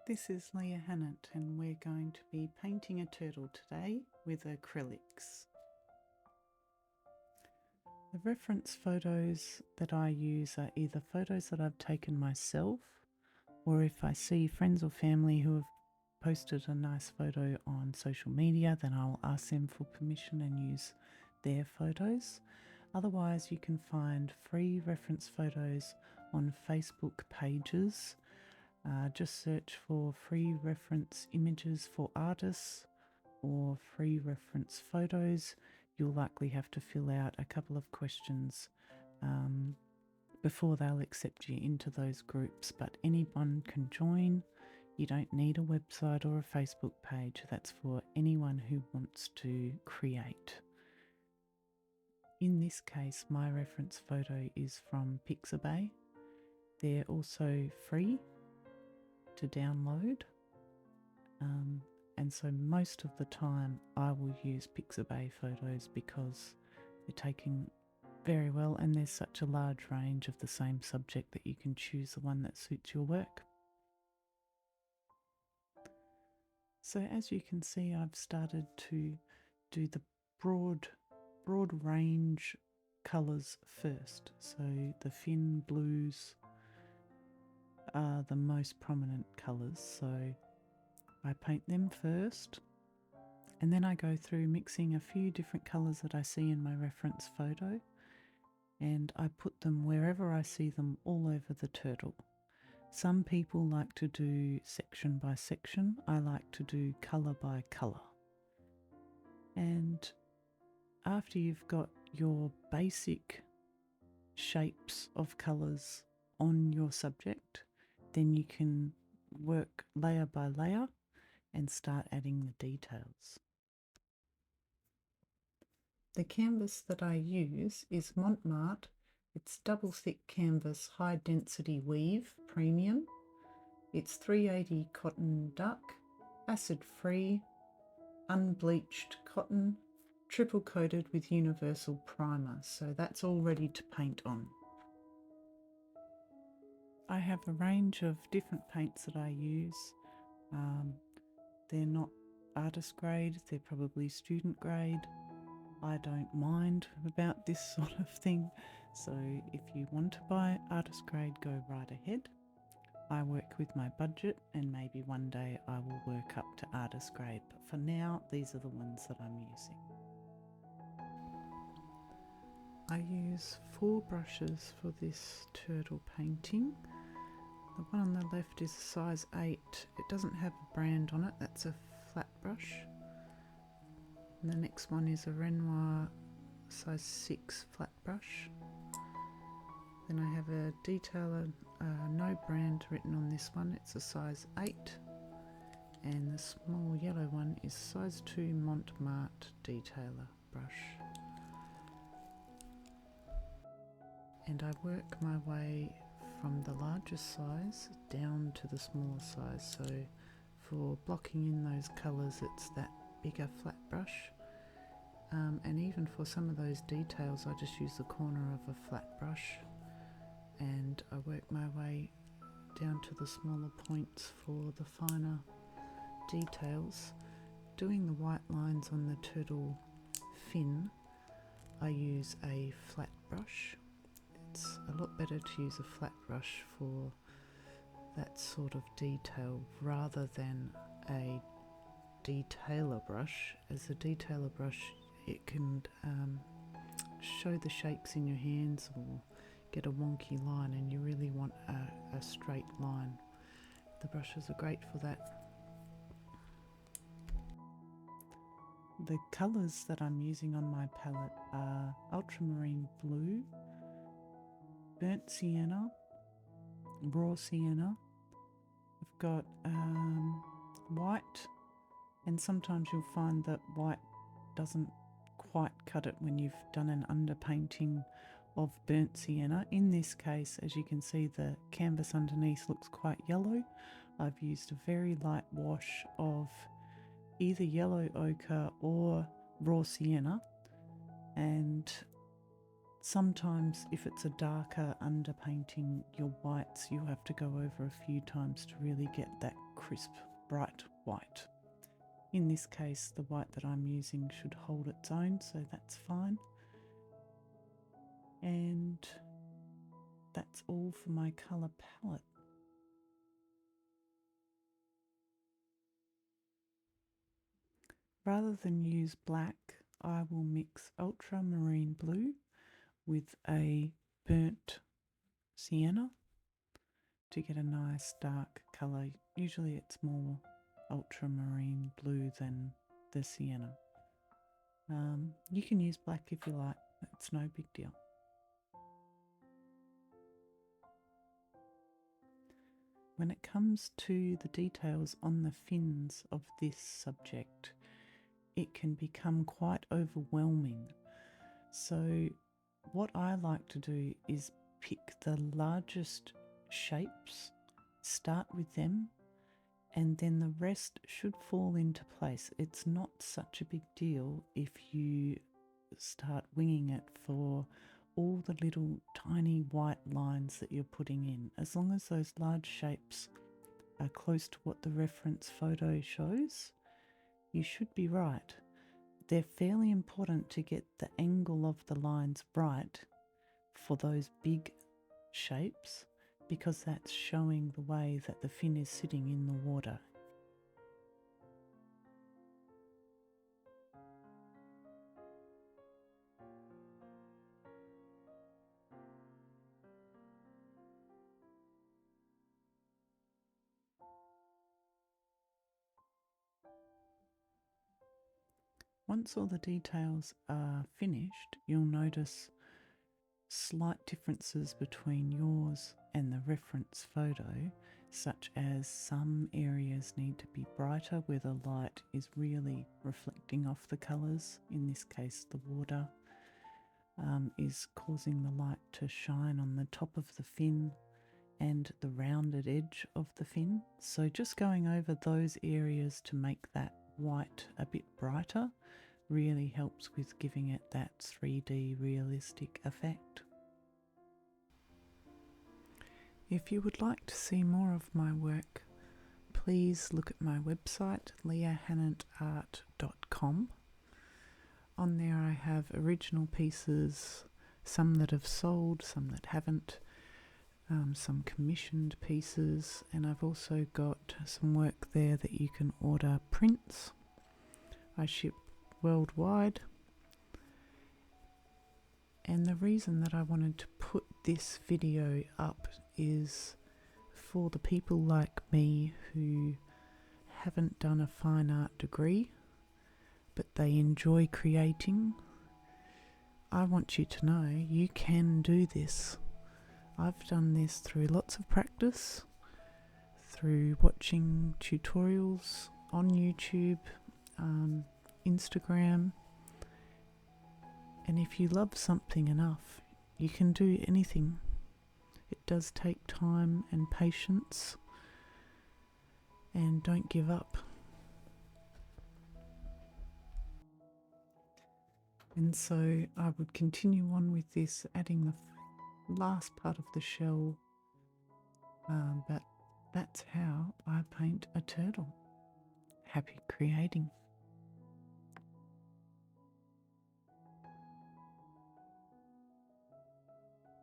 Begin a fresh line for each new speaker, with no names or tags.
This is Leah Hannant and we're going to be painting a turtle today with acrylics. The reference photos that I use are either photos that I've taken myself, or if I see friends or family who have posted a nice photo on social media, then I'll ask them for permission and use their photos. Otherwise, you can find free reference photos on Facebook pages. Just search for free reference images for artists or free reference photos. You'll likely have to fill out a couple of questions before they'll accept you into those groups, but anyone can join. You don't need a website or a Facebook page. That's for anyone who wants to create. In this case, my reference photo is from Pixabay. They're also free to download, and so most of the time I will use Pixabay photos because they're taken very well and there's such a large range of the same subject that you can choose the one that suits your work. So as you can see, I've started to do the broad range colours first. So the fin blues are the most prominent colours, so I paint them first and then I go through mixing a few different colours that I see in my reference photo and I put them wherever I see them all over the turtle. Some people like to do section by section. I like to do colour by colour. And after you've got your basic shapes of colours on your subject, then you can work layer by layer and start adding the details. The canvas that I use is Montmartre. It's double thick canvas, high density weave, premium. It's 380 cotton duck, acid free, unbleached cotton, triple coated with universal primer. So that's all ready to paint on. I have a range of different paints that I use. They're not artist grade, they're probably student grade. I don't mind about this sort of thing, so if you want to buy artist grade, go right ahead. I work with my budget and maybe one day I will work up to artist grade, but for now these are the ones that I'm using. I use 4 brushes for this turtle painting. The one on the left is a size 8. It doesn't have a brand on it, that's a flat brush. And the next one is a Renoir size 6 flat brush. Then I have a detailer, no brand written on this one, it's a size 8. And the small yellow one is size 2 Montmartre detailer brush. And I work my way from the largest size down to the smaller size. So for blocking in those colours, it's that bigger flat brush. And even for some of those details, I just use the corner of a flat brush and I work my way down to the smaller points for the finer details. Doing the white lines on the turtle fin, I use a flat brush. It's a lot better to use a flat brush for that sort of detail rather than a detailer brush. As a detailer brush, it can show the shapes in your hands or get a wonky line, and you really want a straight line. The brushes are great for that. The colours that I'm using on my palette are ultramarine blue, burnt sienna, raw sienna. I've got white, and sometimes you'll find that white doesn't quite cut it when you've done an underpainting of burnt sienna. In this case, as you can see, the canvas underneath looks quite yellow. I've used a very light wash of either yellow ochre or raw sienna, and sometimes if it's a darker underpainting, your whites you'll have to go over a few times to really get that crisp, bright white. In this case, the white that I'm using should hold its own, so that's fine. And that's all for my colour palette. Rather than use black, I will mix ultramarine blue with a burnt sienna to get a nice dark colour. Usually it's more ultramarine blue than the sienna. You can use black if you like, it's no big deal. When it comes to the details on the fins of this subject, it can become quite overwhelming. So what I like to do is pick the largest shapes, start with them, and then the rest should fall into place. It's not such a big deal if you start winging it for all the little tiny white lines that you're putting in. As long as those large shapes are close to what the reference photo shows, you should be right. They're fairly important to get the angle of the lines right for those big shapes, because that's showing the way that the fin is sitting in the water. Once all the details are finished, you'll notice slight differences between yours and the reference photo, such as some areas need to be brighter where the light is really reflecting off the colours. In this case, the water is causing the light to shine on the top of the fin and the rounded edge of the fin. So just going over those areas to make that white a bit brighter really helps with giving it that 3D realistic effect. If you would like to see more of my work, please look at my website, leahhannantart.com. On there I have original pieces, some that have sold, some that haven't, some commissioned pieces, and I've also got some work there that you can order prints. I ship worldwide, and the reason that I wanted to put this video up is for the people like me who haven't done a fine art degree but they enjoy creating. I want you to know you can do this. I've done this through lots of practice, through watching tutorials on YouTube, Instagram, and if you love something enough, you can do anything. It does take time and patience, and don't give up. And so I would continue on with this, adding the last part of the shell, but that's how I paint a turtle. Happy creating.